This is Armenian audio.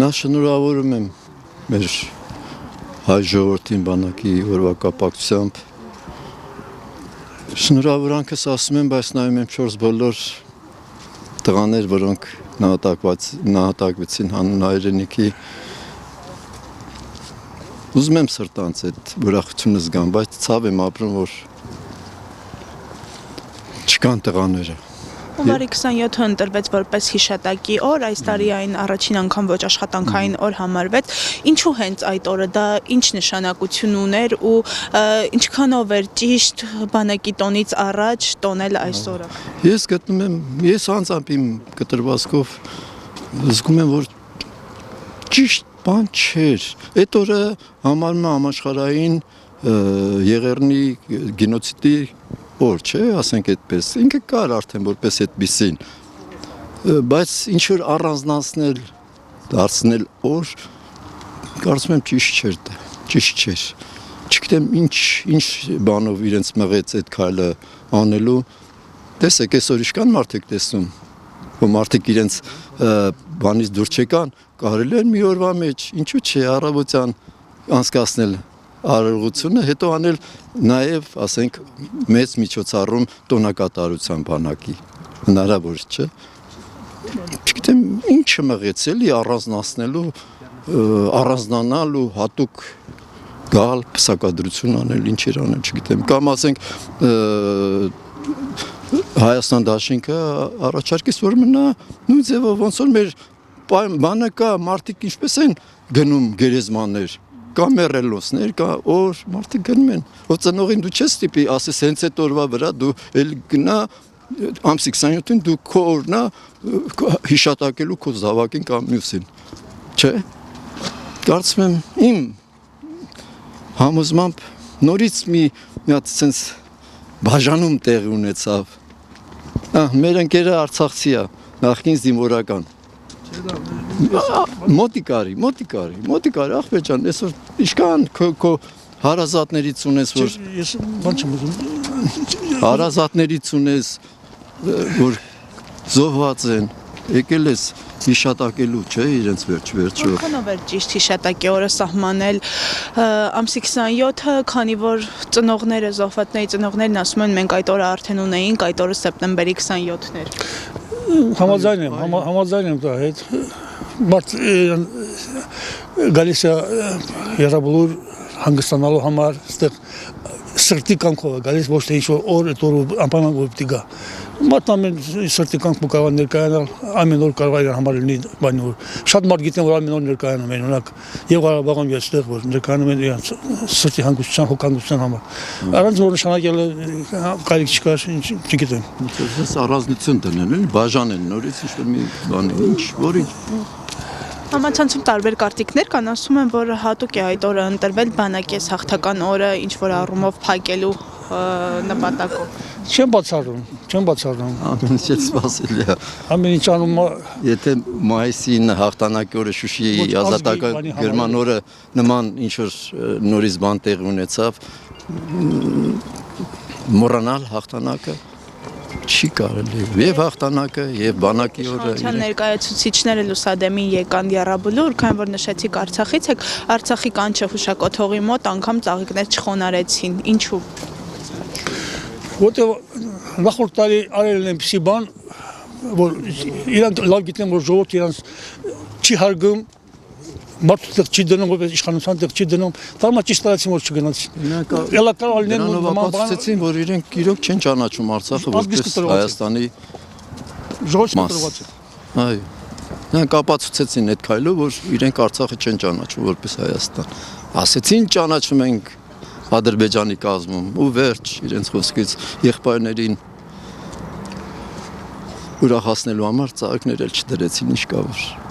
Նա շնորհավորում եմ մեր հայ ժողովրդին բանակի օրվա կապակցությամբ։ Շնորհավորանքս ասում եմ, բայց նայում եմ 4 բոլոր տղաներ, որոնք նահատակվեցին հանուն հայրենիքի։ Ուզում եմ սրտանց այդ ուրախությունը զգամ, բայց ցավ եմ ապրում, որ չկան տղաները։ Հունվարի 27-ը ընտրվեց որպես հիշատակի օր, այս տարի այն առաջին անգամ ոչ աշխատանքային օր համարվեց։ Ինչու հենց այդ օրը, դա ինչ նշանակություն ուներ ու ինչքանով էր ճիշտ բանակի տոնից առաջ տոնել այս օրը։ Ես գտնում եմ, ես անձամբ իմ կտրվածքով զգում եմ, որ ճիշտ բան չէր։ Այդ օրը համարվում է համաշխարհային Եղեռնի գենոցիդի օր, չէ, ասենք այդպես, ինքը կար արդեն որպես այդպիսին, բայց ինչ-որ առանձնացնել, դարձնել օր, կարծում եմ ճիշտ չէր դա, ճիշտ չէր, չգիտեմ ինչ բանով իրենց մղեց այդ քայլը անելու, տեսեք այսօր իշքան մարդիկ տեսնում, որ մարդիկ իրենց բանից դուր չեկան, կարելի է մի օրվա մեջ, ինչու՞ չէ, առավոտյան անցկացնել արարողությունը, հետո անել նաև, ասենք, մեծ միջոցառում տոնակատարության բանակի, հնարավոր չէ։ Չգիտեմ, ինչը մղեց էլի առանձնացնելու, առանձնանալ ու հատուկ գալ, պսակադրություն անել, ինչ էր անել, չգիտեմ, կամ ասենք Հայաստան դաշինքը առաջարկեց, որ մնա նույն ձևով, ոնց որ մեր բանակը մարդիկ ինչպես են գնում գերեզմաններ, կա մեռելոսներ, կա օր, մարդիկ գնում են, որ ծնողին դու չես տիպի, ասես հենց այդ օրվա վրա դու էլ գնա ամսի 27-ին դու քո օրնա հիշատակելու քո զավակին կամ մյուսին, չէ, կարծում եմ իմ համոզմամբ նորից մի հատ sense բաժանում տեղի ունեցավ, մեր ընկերը արցախցի է, նախկին զինվորական, մոտիկարի, ախպեր ջան, այսօր իշքան քո հարազատներից ունես, որ Ես բան չեմ ուզում։ Հարազատներից ունես, որ զոհված են, եկել ես հիշատակելու, չէ, իրենց վերջը։ Որքանով էր ճիշտ հիշատակի օրը սահմանել ամսի 27-ը, քանի որ ծնողները, զոհվածների ծնողներն ասում են, մենք այդ օրը արդեն ունեինք, այդ օրը սեպտեմբերի 27-ն էր։ Համաձայն եմ դրա հետ, բայց գալիս է երաբլուր հանգստանալու համար, ստեղ սրտի կանքով է գալիս, ոչ թե ինչ-որ օր, այդ օրը անպայման որ պիտի գա։ Մարդ ամեն սրտի կանքով կարող է ներկայանալ, ամեն օր կարող է իր համար լինի բանի օր։ Շատ մարդ գիտեն, որ ամեն օր ներկայանում են, օրինակ, եւ Ղարաբաղում եւ այստեղ, որ ներկայանում են իրենց սրտի հանգստության, հոգանկության համար։ Առանց որ նշանակել կարիք չկար, չգիտեմ։ Ես առանձնություն դնել են, բաժանել նորից ինչ-որ մի բան, ինչ, որի Համացանցում տարբեր կարտիկներ կան, ասում են, որ հատուկ է այդ օրը ընտրվել բանակի հաղթական օրը ինչ-որ առումով փակելու նպատակով։ Չեմ բացառում։ Ամեն ինչ սպասելի է։ Ամեն ինչ անում է։ Եթե մայիսի 9 հաղթանակի օրը Շուշիի ազատագրման օրը նման ինչ-որ նորից բան տեղի ունեցավ, մոռանալ հաղթանակը չի կարելի, եւ հաղթանակը, եւ բանակի օրը։ Ներկայացուցիչները Լուսադեմին եկան Եռաբլուր, քանի որ նշեցիք Արցախից եք, Արցախի կանչը հուշակոթողի մոտ անգամ ծաղիկներ չխոնարեցին, ինչու։ Որտեղ նախորդ տարի արել են այնպիսի բան, որ իրանք լավ գիտեն, որ ժողովուրդը իրանց չի հարգում, մարդու տեղ չի դնում, որպես իշխանության տեղ չի դնում, դառնա ճիշտ տարածին որ չգնաց։ Էլա կարող լինեն նման բան, որ իրենք իրոք չեն ճանաչում Արցախը որպես Հայաստանի ժողովուրդը։ Այո։ Նրանք ապացուցեցին այդ քայլով, որ իրենք Արցախը չեն ճանաչում որպես Հայաստան։ Ասեցին ճանաչում ենք Ադրբեջանի կազմում ու վերջ իրենց խոսքից եղբայրներին ուրախացնելու համար ծաղիկներ էլ չդրեցին, ինչ կա որ։